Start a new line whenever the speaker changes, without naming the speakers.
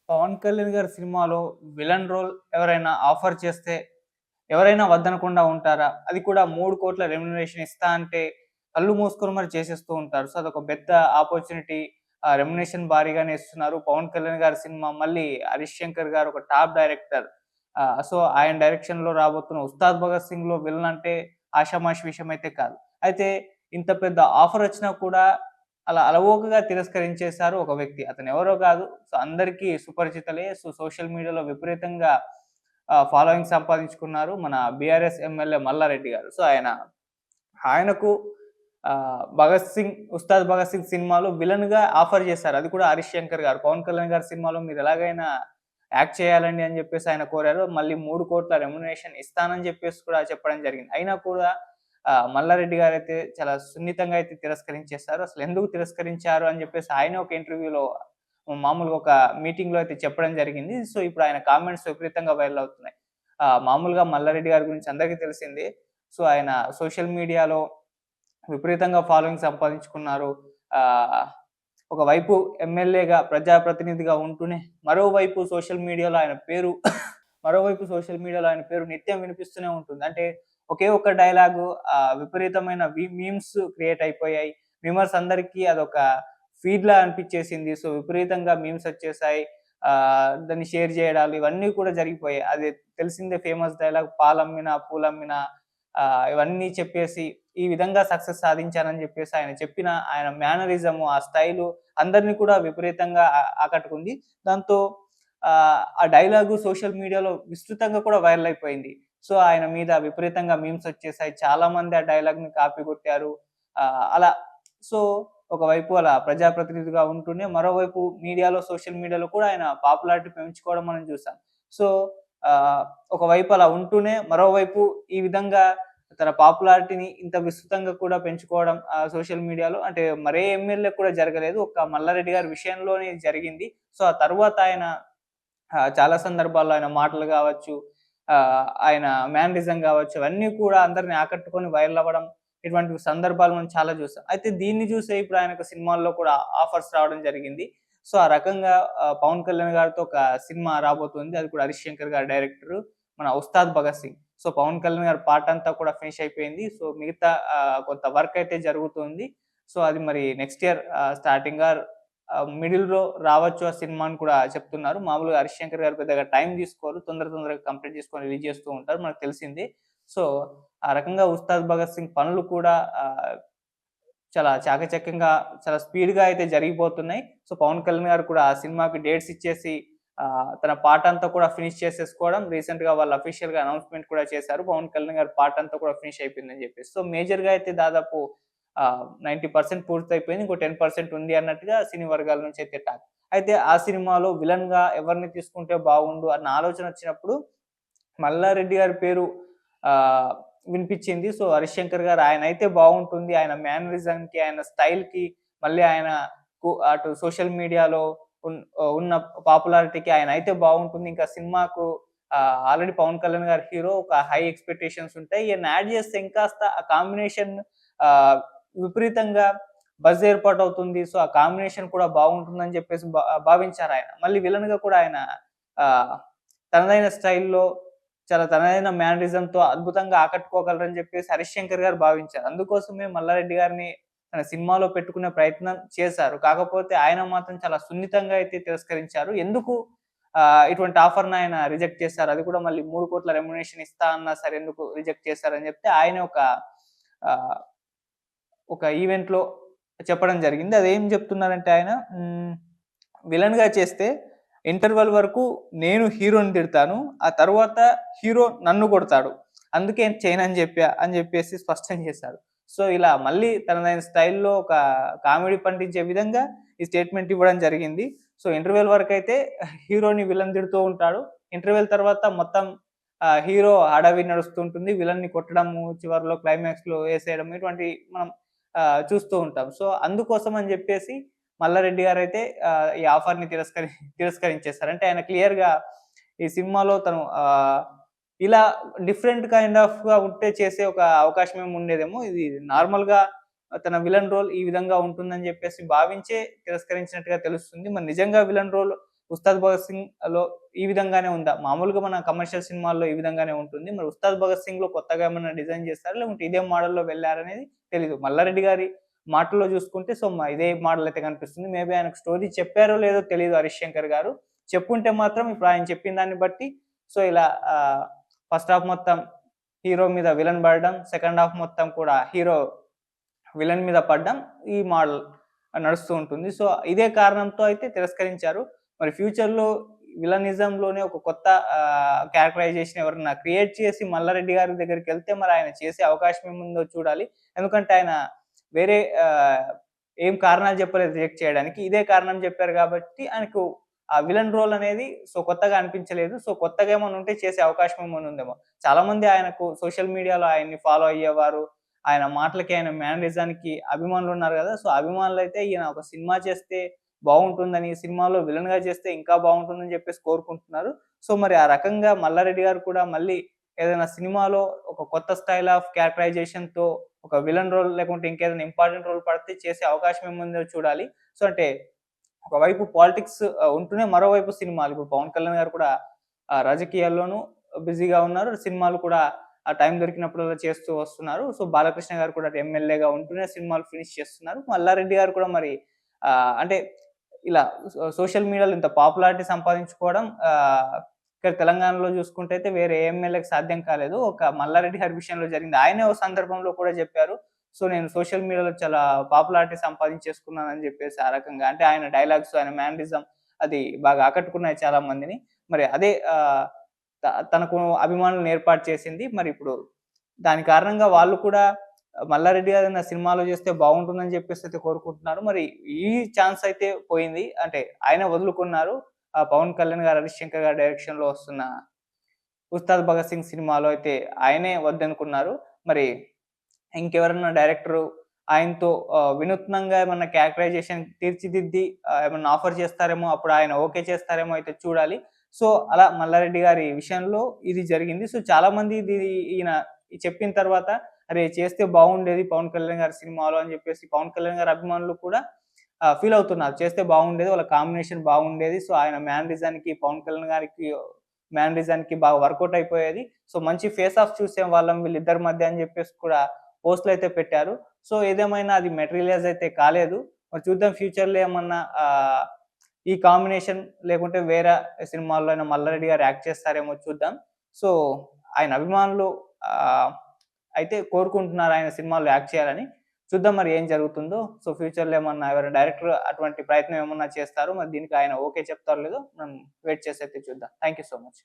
పవన్ కళ్యాణ్ గారి సినిమాలో villain role ఎవరైనా ఆఫర్ చేస్తే ఎవరైనా వద్దనకుండా ఉంటారా? అది కూడా 3,00,00,000 రెమ్యునరేషన్ ఇస్తా అంటే కళ్ళు మూసుకొని మరి చేసేస్తూ ఉంటారు. సో, అదొక పెద్ద ఆపర్చునిటీ. రెమ్యునరేషన్ భారీగానే ఇస్తున్నారు. పవన్ కళ్యాణ్ గారి సినిమా మళ్ళీ 'హరీష్ శంకర్' గారు ఒక టాప్ డైరెక్టర్. సో, ఆయన డైరెక్షన్‌లో రాబోతున్న 'ఉస్తాద్ భగత్ సింగ్‌లో' విలన్ అంటే ఆషామాషీ విషయం అయితే కాదు. అయితే ఇంత పెద్ద ఆఫర్ వచ్చినా కూడా అలా అలవోకగా తిరస్కరించేశారు ఒక వ్యక్తి. అతనెవరో కాదు. సో, అందరికీ సుపరిచితులే. సో, సోషల్ మీడియాలో విపరీతంగా ఫాలోయింగ్ సంపాదించుకున్నారు. మన బీఆర్ఎస్ ఎమ్మెల్యే మల్లారెడ్డి గారు. సో, ఆయనకు 'ఉస్తాద్ భగత్ సింగ్' సినిమాలో విలన్‌గా ఆఫర్ చేశారు. అది కూడా 'హరీష్ శంకర్' గారు. పవన్ కళ్యాణ్ గారి సినిమాలో మీరు ఎలాగైనా యాక్ట్ చేయాలండి అని చెప్పేసి ఆయన కోరారు. మళ్ళీ 3,00,00,000 రెమ్యునరేషన్ ఇస్తానని చెప్పేసి కూడా చెప్పడం జరిగింది. అయినా కూడా మల్లారెడ్డి గారైతే చాలా సున్నితంగా అయితే తిరస్కరించేసారు. అసలెందుకు తిరస్కరించారు అని చెప్పేసి ఆయనే ఒక ఇంటర్వ్యూలో మామూలుగా ఒక మీటింగ్‌లో అయితే చెప్పడం జరిగింది. సో, ఇప్పుడు ఆయన కామెంట్స్ విపరీతంగా వైరల్ అవుతున్నాయి. మామూలుగా మల్లారెడ్డి గారి గురించి అందరికీ తెలిసిందే. సో, ఆయన సోషల్ మీడియాలో విపరీతంగా ఫాలోయింగ్ సంపాదించుకున్నారు. ఆహ్, ఒకవైపు ఎమ్మెల్యేగా, ప్రజాప్రతినిధిగా ఉంటూనే, మరోవైపు సోషల్ మీడియాలో ఆయన పేరు మరోవైపు సోషల్ మీడియాలో ఆయన పేరు నిత్యం వినిపిస్తూనే ఉంటుంది. అంటే ఒకే ఒక్క డైలాగు విపరీతమైన మీమ్స్ క్రియేట్ అయిపోయాయి. మీమర్స్ అందరికీ అదొక ఫీడ్‌లా అనిపిచ్చేసింది. సో, విపరీతంగా మీమ్స్ వచ్చేసాయి. దాన్ని షేర్ చేయడాలు ఇవన్నీ కూడా జరిగిపోయాయి. అది తెలిసిందే ఫేమస్ డైలాగ్ పాలమ్మినా, పూలమ్మినా ఇవన్నీ చెప్పేసి ఈ విధంగా సక్సెస్ సాధించానని జెప్పేసి ఆయన చెప్పిన ఆయన మేనరిజము, ఆ స్టైలు అందరిని కూడా విపరీతంగా ఆకట్టుకుంది. దాంతో ఆ డైలాగు సోషల్ మీడియాలో విస్తృతంగా కూడా వైరల్ అయిపోయింది. సో, ఆయన మీద విపరీతంగా మీమ్స్ వచ్చేసాయి. చాలా మంది ఆ డైలాగ్‌ని కాపీ కొట్టారు. అలా సో, ఒకవైపు అలా ప్రజాప్రతినిధిగా ఉంటూనే, మరోవైపు సోషల్ మీడియాలో కూడా ఆయన పాపులారిటీ పెంచుకోవడం మనం చూసాం. సో, ఆహ్, ఒకవైపు అలా ఉంటూనే, మరోవైపు ఈ విధంగా తన పాపులారిటీని ఇంత విస్తృతంగా కూడా పెంచుకోవడం సోషల్ మీడియాలో అంటే మరే ఎమ్మెల్యే కూడా జరగలేదు. ఒక్క మల్లారెడ్డి గారి విషయంలోనే జరిగింది. సో, ఆ తరువాత ఆయన చాలా సందర్భాల్లో ఆయన మాటలు గావచ్చు, ఆయన మేనరిజం గావచ్చు, అవన్నీ కూడా అందరిని ఆకట్టుకొని వైరల్ అవ్వడం, ఇటువంటి సందర్భాలు మనం చాలా చూసాం. అయితే దీన్ని చూసే ఇప్పుడు ఆయనకు సినిమాల్లో కూడా ఆఫర్స్ రావడం జరిగింది. సో, ఆ రకంగా పవన్ కళ్యాణ్ గారితో ఒక సినిమా రాబోతుంది. అది కూడా 'హరీష్ శంకర్' గారు డైరెక్టరు. మన 'ఉస్తాద్ భగత్ సింగ్.' సో, పవన్ కళ్యాణ్ గారి పార్ట్ అంతా కూడా ఫినిష్ అయిపోయింది. సో, మిగతా కొంత వర్క్ అయితే జరుగుతుంది. సో, అది మరి నెక్స్ట్ ఇయర్ స్టార్టింగ్ ఆర్ మిడిల్‌లో రావచ్చు ఆ సినిమా అని కూడా చెప్తున్నారు. మామూలుగా 'హరీష్ శంకర్' గారు పెద్దగా టైం తీసుకోరు. తొందరగా కంప్లీట్ చేసుకొని రిలీజ్ చేస్తూ ఉంటారు. మనకు తెలిసిందే. సో, ఆ రకంగా 'ఉస్తాద్ భగత్ సింగ్' పనులు కూడా చాలా చాకచక్యంగా, చాలా స్పీడ్‌గా అయితే జరిగిపోతున్నాయి. సో, పవన్ కళ్యాణ్ గారు కూడా ఆ సినిమాకి డేట్స్ ఇచ్చేసి తన పార్ట్ అంతా కూడా ఫినిష్ చేసేసుకోవడం రీసెంట్‌గా వాళ్ళు అఫీషియల్‌గా అనౌన్స్‌మెంట్ కూడా చేశారు. పవన్ కళ్యాణ్ గారి పార్ట్ అంతా కూడా ఫినిష్ అయిపోయిందని చెప్పేసి. సో, మేజర్‌గా అయితే దాదాపు 90% పూర్తయిపోయింది. ఇంకో 10% ఉంది అన్నట్టుగా సినీ వర్గాల నుంచి అయితే టాక్. అయితే ఆ సినిమాలో విలన్‌గా ఎవరిని తీసుకుంటే బాగుండు అన్న ఆలోచన వచ్చినప్పుడు మల్లారెడ్డి గారి పేరు ఆహ్, వినిపిచ్చింది. సో, 'హరీష్ శంకర్' గారు ఆయనైతే బావుంటుంది. ఆయన మేనరిజంకి, ఆయన స్టైల్‌కి మళ్ళీ అటు సోషల్ మీడియాలో ఉన్న పాపులారిటీకి ఆయనైతే బావుంటుంది. ఇంకా సినిమాకు ఆల్రెడీ పవన్ కళ్యాణ్ గారు హీరో. ఒక హై ఎక్స్‌పెక్టేషన్స్ ఉంటాయి. ఈయన్ని యాడ్ చేస్తే ఇంకాస్త ఆ కాంబినేషన్ ఆహ్, విపరీతంగా బజ్ ఏర్పాటవుతుంది. సో, ఆ కాంబినేషన్ కూడా బావుంటుందని చెప్పేసి భావించారాయన. మళ్ళీ విలన్‌గా కూడా ఆయన ఆహ్, తనదైన స్టైల్‌లో తనదైన మేనరిజంతో అద్భుతంగా ఆకట్టుకోగలరని చెప్పేసి 'హరీష్ శంకర్' గారు భావించారు. అందుకోసమే మల్లారెడ్డి గారిని తన సినిమాలో పెట్టుకునే ప్రయత్నం చేశారు. కాకపోతే ఆయన మాత్రం చాలా సున్నితంగా అయితే తిరస్కరించారు. ఎందుకు ఇటువంటి ఆఫర్‌ని ఆయన రిజెక్ట్ చేశారు? అది కూడా మళ్ళీ 3,00,00,000 రెమ్యునరేషన్ ఇస్తా అన్నా సరే ఎందుకు రిజెక్ట్ చేశారని చెప్తే ఆయనే ఆహ్, ఒక ఈవెంట్‌లో చెప్పడం జరిగింది. అదేం చెప్తున్నారంటే ఆయన విలన్‌గా చేస్తే ఇంటర్వల్ వరకు నేను హీరోని తిడతాను. ఆ తరువాత హీరో నన్ను కొడతాడు. అందుకే చేయనని అని చెప్పేసి స్పష్టం చేశారు. సో, ఇలా మళ్ళీ తనదైన స్టైల్‌లో ఒక కామెడీ పండించే విధంగా ఈ స్టేట్‌మెంట్ ఇవ్వడం జరిగింది. సో, ఇంటర్వెల్ వరకైతే హీరోని విలన్ తిడుతూ ఉంటాడు. ఇంటర్వెల్ తర్వాత మొత్తం హీరో హడావిడి నడుస్తూ ఉంటుంది. విలన్‌ని కొట్టడము, చివర్లో క్లైమాక్స్‌లో ఏసేయడం ఇటువంటి మనం చూస్తూ ఉంటాం. సో, అందుకోసం అని జెప్పేసి మల్లారెడ్డి గారైతే ఈ ఆఫర్‌ని తిరస్కరించేసారు. అంటే ఆయన క్లియర్‌గా ఈ సినిమాలో తను ఇలా డిఫరెంట్ కైండ్ ఆఫ్‌గా ఉంటే చేసే ఒక అవకాశం ఏమి ఉండేదేమో. ఇది నార్మల్‌గా తన విలన్ రోల్ ఈ విధంగా ఉంటుందని జెప్పేసి భావించే తిరస్కరించినట్టుగా తెలుస్తుంది. మరి నిజంగా విలన్ రోల్ 'ఉస్తాద్ భగత్ సింగ్‌లో' ఈ విధంగానే ఉందా? మామూలుగా మన కమర్షియల్ సినిమాల్లో ఈ విధంగానే ఉంటుంది. మరి 'ఉస్తాద్ భగత్ సింగ్‌లో' కొత్తగా ఏమన్నా డిజైన్ చేసారా? లేకుంటే ఇదే మోడల్‌లో వెళ్లారనేది తెలీదు. మల్లారెడ్డి గారి మాటల్లో చూసుకుంటే ఇదే మోడల్ అయితే కనిపిస్తుంది. మేబీ ఆయనకు స్టోరీ చెప్పారో లేదో తెలీదు 'హరీష్ శంకర్' గారు. చెప్పుంటే మాత్రం ఇప్పుడు ఆయన చెప్పిన దాన్ని బట్టి ఇలా ఫస్ట్ హాఫ్ మొత్తం హీరో మీద విలన్ పడడం, సెకండ్ హాఫ్ మొత్తం కూడా హీరో విలన్ మీద పడ్డం ఈ మోడల్ నడుస్తూ ఉంటుంది. ఇదే కారణంతో అయితే తిరస్కరించారు. మరి ఫ్యూచర్‌లో విలనిజంలోనే ఒక కొత్త క్యారెక్టరైజేషన్ ఎవరైనా క్రియేట్ చేసి మల్లారెడ్డి గారి దగ్గరికెళ్తే మరి ఆయన చేసే అవకాశం ఏముందో చూడాలి. ఎందుకంటే ఆయన వేరే ఏం కారణాలు చెప్పలేదు రిజెక్ట్ చేయడానికి. ఇదే కారణం చెప్పారు కాబట్టి ఆయనకు ఆ విలన్ రోల్ అనేది కొత్తగా అనిపించలేదు. కొత్తగా ఏమన్నా ఉంటే చేసే అవకాశం ఏమన్నా ఉందేమో. చాలామంది ఆయనకు సోషల్ మీడియాలో ఆయన్ని ఫాలో అయ్యేవారు. ఆయన మాటలకి, ఆయన మేనరిజానికి అభిమానులున్నారు గదా! అభిమానులైతే ఈయన ఒక సినిమా చేస్తే బావుంటుందని, సినిమాలో విలన్‌గా చేస్తే ఇంకా బావుంటుందని జెప్పేసి కోరుకుంటున్నారు. మరి ఆ రకంగా మల్లారెడ్డి గారు కూడా మళ్ళీ ఏదైనా సినిమాలో ఒక కొత్త స్టైల్ ఆఫ్ క్యారెక్టరైజేషన్‌తో ఒక విలన్ రోల్ లేకుంటే ఇంకేదైనా ఇంపార్టెంట్ రోల్ పడితే చేసే అవకాశం ఏముందో చూడాలి. అంటే ఒకవైపు పాలిటిక్స్ ఉంటూనే మరోవైపు సినిమాలు. ఇప్పుడు 'పవన్ కళ్యాణ్' గారు కూడా రాజకీయాల్లోనూ బిజీగా ఉన్నారు. సినిమాలు కూడా ఆ టైం దొరికినప్పుడల్లా చేస్తూ వస్తున్నారు. 'బాలకృష్ణ' గారు కూడా ఎమ్మెల్యేగా ఉంటూనే సినిమాలు ఫినిష్ చేస్తున్నారు. మల్లారెడ్డి గారు కూడా మరి అంటే ఇలా సోషల్ మీడియాలో ఇంత పాపులారిటీ సంపాదించుకోవడం ఇక్కడ తెలంగాణలో చూసుకుంటే అయితే వేరే ఏ ఎమ్మెల్యేకి సాధ్యం కాలేదు. ఒక మల్లారెడ్డి గారి విషయంలో జరిగింది. ఆయనే ఓ సందర్భంలో కూడా చెప్పారు. నేను సోషల్ మీడియాలో చాలా పాపులారిటీ సంపాదించేసుకున్నానని జెప్పేసి ఆ రకంగా. అంటే ఆయన డైలాగ్స్, ఆయన మేనరిజం అది బాగా ఆకట్టుకున్నాయి చాలా మందిని. మరి అదే తనకు అభిమానులను ఏర్పాటు చేసింది. మరిప్పుడు దాని కారణంగా వాళ్ళు కూడా మల్లారెడ్డి గారేదైనా సినిమాలో చేస్తే బాగుంటుందని జెప్పేసి అయితే కోరుకుంటున్నారు. మరి ఈ ఛాన్స్ అయితే పోయింది. అంటే ఆయనే వదులుకున్నారు. 'పవన్ కళ్యాణ్' గారు, 'హరీష్ శంకర్' గారి డైరెక్షన్‌లో వస్తున్న 'ఉస్తాద్ భగత్ సింగ్' సినిమాలో అయితే ఆయనే వద్దనుకున్నారు. మరి ఇంకెవరన్నా డైరెక్టరు ఆయనతో వినూత్నంగా ఏమన్నా క్యారెక్టరైజేషన్ తీర్చిదిద్ది ఏమన్నా ఆఫర్ చేస్తారేమో, అప్పుడు ఆయన ఓకే చేస్తారేమో అయితే చూడాలి. అలా మల్లారెడ్డి గారి విషయంలో ఇది జరిగింది. చాలామంది ఈయన చెప్పిన తర్వాత అరే! చేస్తే బాగుండేది 'పవన్ కళ్యాణ్' గారి సినిమాలో అని చెప్పేసి 'పవన్ కళ్యాణ్' గారి అభిమానులు కూడా ఫీల్ అవుతున్నారు. చేస్తే బాగుండేది. వాళ్ళ కాంబినేషన్ బాగుండేది. ఆయన మేనరిజానికి 'పవన్ కళ్యాణ్' గారికి మేనరిజానికి బాగా వర్కౌట్ అయిపోయేది. మంచి ఫేస్ ఆఫ్ చూసేవాళ్ళం వీళ్ళిద్దరి మధ్య అని చెప్పేసి కూడా పోస్ట్‌లయితే పెట్టారు. ఏదేమైనా అది మెటీరియలైజ్ అయితే కాలేదు. మరి చూద్దాం ఫ్యూచర్‌లో ఏమన్నా ఈ కాంబినేషన్ లేకుంటే వేరే సినిమాల్లో అయినా మల్లారెడ్డి గారు యాక్ట్ చేస్తారేమో చూద్దాం. సో, ఆయన అభిమానులు ఆహ్, అయితే కోరుకుంటున్నారు ఆయన సినిమాల్లో యాక్ట్ చేయాలని. చూద్దాం మరి ఏం జరుగుతుందో. ఫ్యూచర్‌లో ఏమన్నా ఎవరైనా డైరెక్టర్ అటువంటి ప్రయత్నం ఏమన్నా చేస్తారో మరి దీనికి ఆయన ఓకే చెప్తారో లేదో మనం వెయిట్ చేసి అయితే చూద్దాం. Thank you so much.